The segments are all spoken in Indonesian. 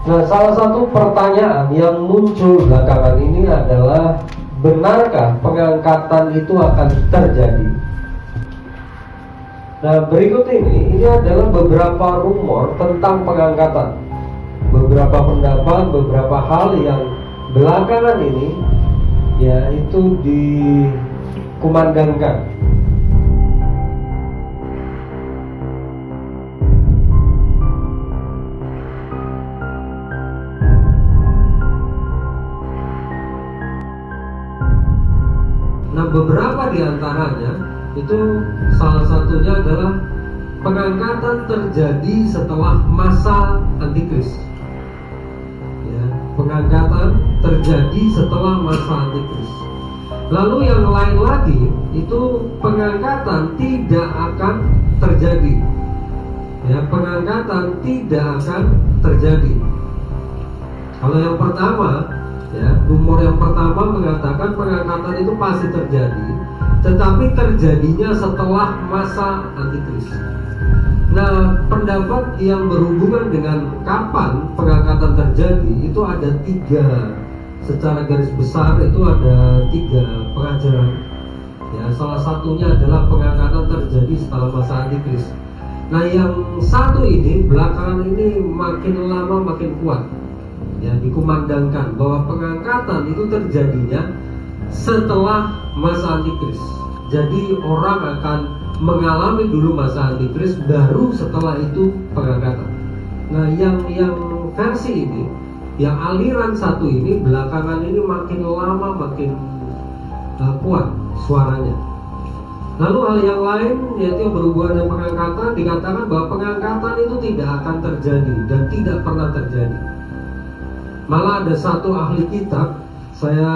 Nah, salah satu pertanyaan yang muncul belakangan ini adalah, benarkah pengangkatan itu akan terjadi? Nah, berikut ini adalah beberapa rumor tentang pengangkatan. Beberapa pendapat, beberapa hal yang belakangan ini yaitu dikumandangkan. Nah, beberapa di antaranya itu salah satunya adalah pengangkatan terjadi setelah masa antikris. Ya, pengangkatan terjadi setelah masa antikris. Lalu yang lain lagi itu pengangkatan tidak akan terjadi. Ya, pengangkatan tidak akan terjadi. Kalau yang pertama, ya, rumor yang pertama mengatakan pengangkatan itu pasti terjadi, tetapi terjadinya setelah masa antikris. Nah, pendapat yang berhubungan dengan kapan pengangkatan terjadi itu ada tiga, secara garis besar itu ada tiga pengajaran. Ya, salah satunya adalah pengangkatan terjadi setelah masa antikris. Nah, yang satu ini belakangan ini makin lama makin kuat. Ya, dikumandangkan bahwa pengangkatan itu terjadinya setelah masa antikris. Jadi orang akan mengalami dulu masa antikris, baru setelah itu pengangkatan. Nah, yang versi ini, yang aliran satu ini belakangan ini makin lama makin kuat suaranya. Lalu hal yang lain yaitu yang berhubungan dengan pengangkatan, dikatakan bahwa pengangkatan itu tidak akan terjadi dan tidak pernah terjadi. Malah ada satu ahli kitab, saya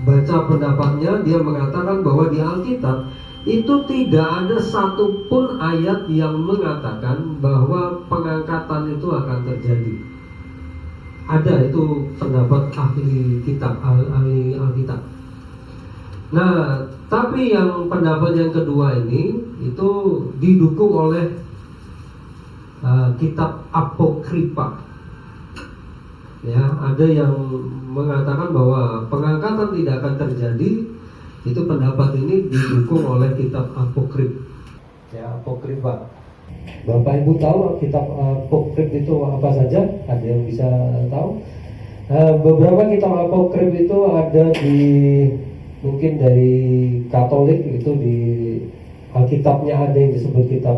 baca pendapatnya, dia mengatakan bahwa di Alkitab itu tidak ada satupun ayat yang mengatakan bahwa pengangkatan itu akan terjadi. Ada, itu pendapat ahli kitab, ahli Alkitab. Nah, tapi yang pendapat yang kedua ini itu didukung oleh kitab Apokripa. Ya, ada yang mengatakan bahwa pengangkatan tidak akan terjadi. Itu pendapat ini didukung oleh kitab Apokrif. Ya, Apokripa. Bapak Ibu tahu kitab Apokrif itu apa saja? Ada yang bisa tahu? Beberapa kitab Apokrif itu ada di, mungkin dari Katolik, itu di Alkitabnya ada yang disebut kitab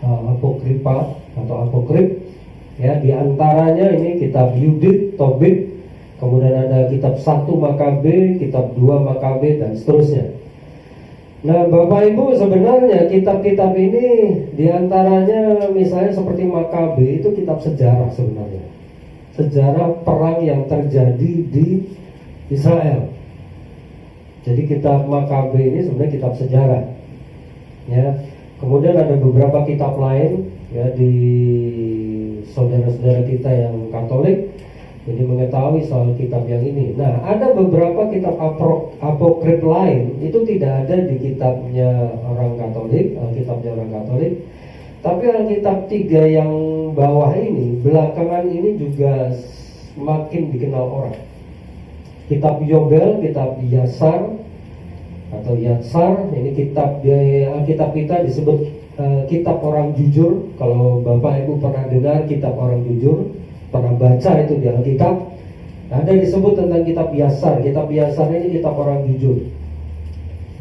Apokripa atau Apokrif. Ya, di antaranya ini kitab Yudit, Tobit, kemudian ada kitab 1 Makabe, kitab 2 Makabe, dan seterusnya. Nah, Bapak Ibu, sebenarnya kitab-kitab ini di antaranya misalnya seperti Makabe itu kitab sejarah sebenarnya. Sejarah perang yang terjadi di Israel. Jadi kitab Makabe ini sebenarnya kitab sejarah. Ya. Kemudian ada beberapa kitab lain ya di saudara-saudara kita yang Katolik jadi mengetahui soal kitab yang ini. Nah, ada beberapa kitab apokrif lain itu tidak ada di kitabnya orang Katolik, kitabnya orang Katolik. Tapi Alkitab 3 yang bawah ini belakangan ini juga makin dikenal orang. Kitab Yobel, kitab Yasar atau Yatsar, ini kitab di Alkitab kita disebut kitab orang jujur. Kalau Bapak Ibu pernah dengar kitab orang jujur, pernah baca itu di Alkitab, ada disebut tentang kitab Yasar. Kitab Yasar ini kitab orang jujur.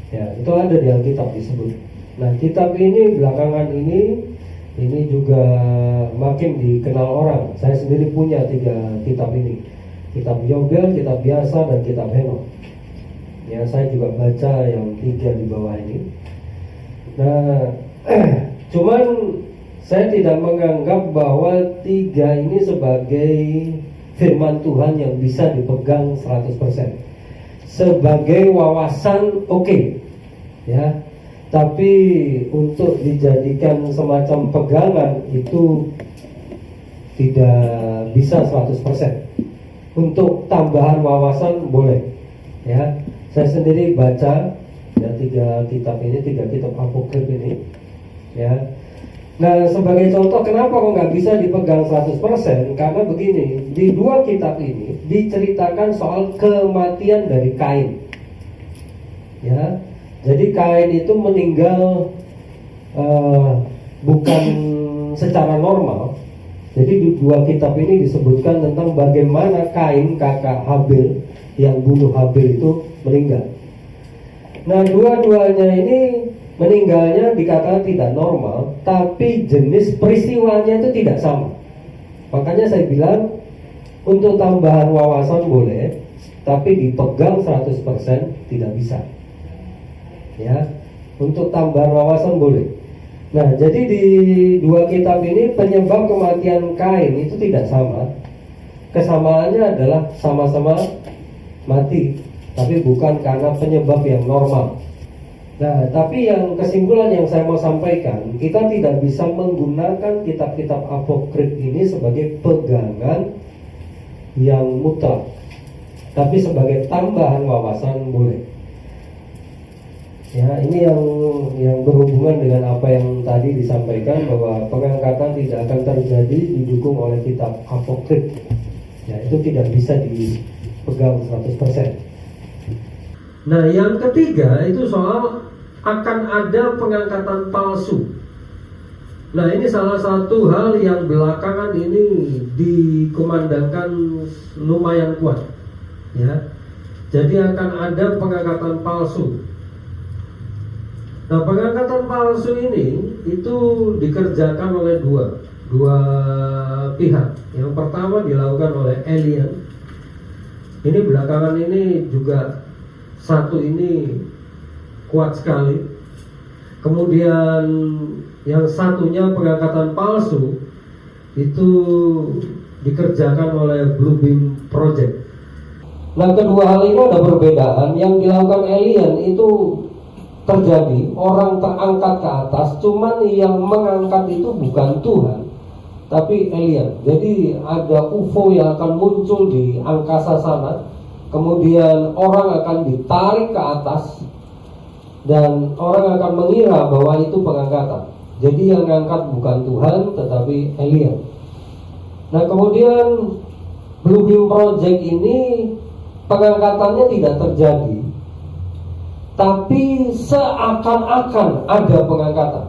Ya, itu ada di Alkitab disebut. Nah, kitab ini belakangan ini juga makin dikenal orang. Saya sendiri punya 3 kitab ini. Kitab Yobel, kitab Yasar, dan kitab Henok. Ya, saya juga baca yang 3 di bawah ini. Nah, cuman saya tidak menganggap bahwa 3 ini sebagai firman Tuhan yang bisa dipegang 100%. Sebagai wawasan oke. Ya. Tapi untuk dijadikan semacam pegangan itu tidak bisa 100%. Untuk tambahan wawasan boleh. Ya. Saya sendiri baca ya 3 kitab ini, 3 kitab apokrif ini. Ya. Nah, sebagai contoh kenapa kok nggak bisa dipegang 100%? Karena begini, di dua kitab ini diceritakan soal kematian dari Kain. Ya, jadi Kain itu meninggal bukan secara normal. Jadi di dua kitab ini disebutkan tentang bagaimana Kain, kakak Habil, yang bunuh Habil itu meninggal. Nah, dua-duanya ini meninggalnya dikatakan tidak normal, tapi jenis peristiwanya itu tidak sama. Makanya saya bilang untuk tambahan wawasan boleh, tapi dipegang 100% tidak bisa. Ya, untuk tambahan wawasan boleh. Nah, jadi di dua kitab ini penyebab kematian Kain itu tidak sama. Kesamaannya adalah sama-sama mati, tapi bukan karena penyebab yang normal. Nah, tapi yang kesimpulan yang saya mau sampaikan, kita tidak bisa menggunakan kitab-kitab apokrif ini sebagai pegangan yang mutlak, tapi sebagai tambahan wawasan boleh. Ya, ini yang berhubungan dengan apa yang tadi disampaikan, bahwa pengangkatan tidak akan terjadi didukung oleh kitab apokrif. Ya, itu tidak bisa dipegang 100%. Nah, yang ketiga itu soal akan ada pengangkatan palsu. Nah, ini salah satu hal yang belakangan ini dikumandangkan lumayan kuat. Ya, jadi akan ada pengangkatan palsu. Nah, pengangkatan palsu ini itu dikerjakan oleh dua pihak. Yang pertama dilakukan oleh alien. Ini belakangan ini juga satu ini kuat sekali. Kemudian yang satunya pengangkatan palsu itu dikerjakan oleh Bluebeam Project. Nah, kedua hal ini ada perbedaan. Yang dilakukan alien itu terjadi, orang terangkat ke atas, cuman yang mengangkat itu bukan Tuhan, tapi alien. Jadi ada UFO yang akan muncul di angkasa sana, kemudian orang akan ditarik ke atas, dan orang akan mengira bahwa itu pengangkatan. Jadi yang ngangkat bukan Tuhan, tetapi alien. Nah, kemudian Bluebeam Project ini pengangkatannya tidak terjadi, tapi seakan-akan ada pengangkatan.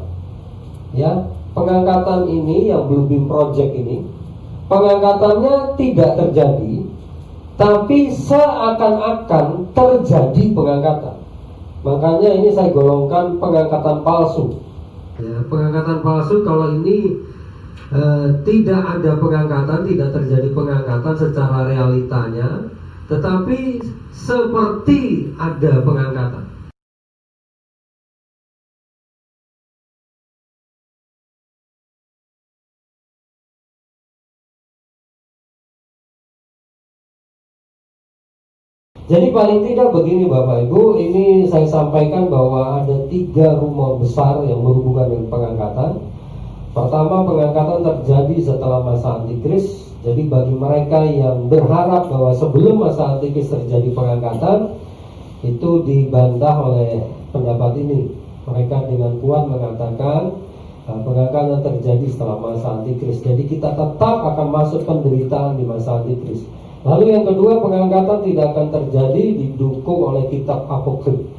Ya, pengangkatan ini yang Bluebeam Project ini, pengangkatannya tidak terjadi, tapi seakan-akan terjadi pengangkatan. Makanya ini saya golongkan pengangkatan palsu. Ya, pengangkatan palsu kalau ini tidak ada pengangkatan, tidak terjadi pengangkatan secara realitanya, tetapi seperti ada pengangkatan. Jadi paling tidak begini Bapak Ibu, ini saya sampaikan bahwa ada 3 rumor besar yang berhubungan dengan pengangkatan. Pertama, pengangkatan terjadi setelah masa antikris. Jadi bagi mereka yang berharap bahwa sebelum masa antikris terjadi pengangkatan, itu dibantah oleh pendapat ini. Mereka dengan kuat mengatakan pengangkatan terjadi setelah masa antikris. Jadi kita tetap akan masuk penderitaan di masa antikris. Lalu yang kedua, pengangkatan tidak akan terjadi didukung oleh kitab apokrif.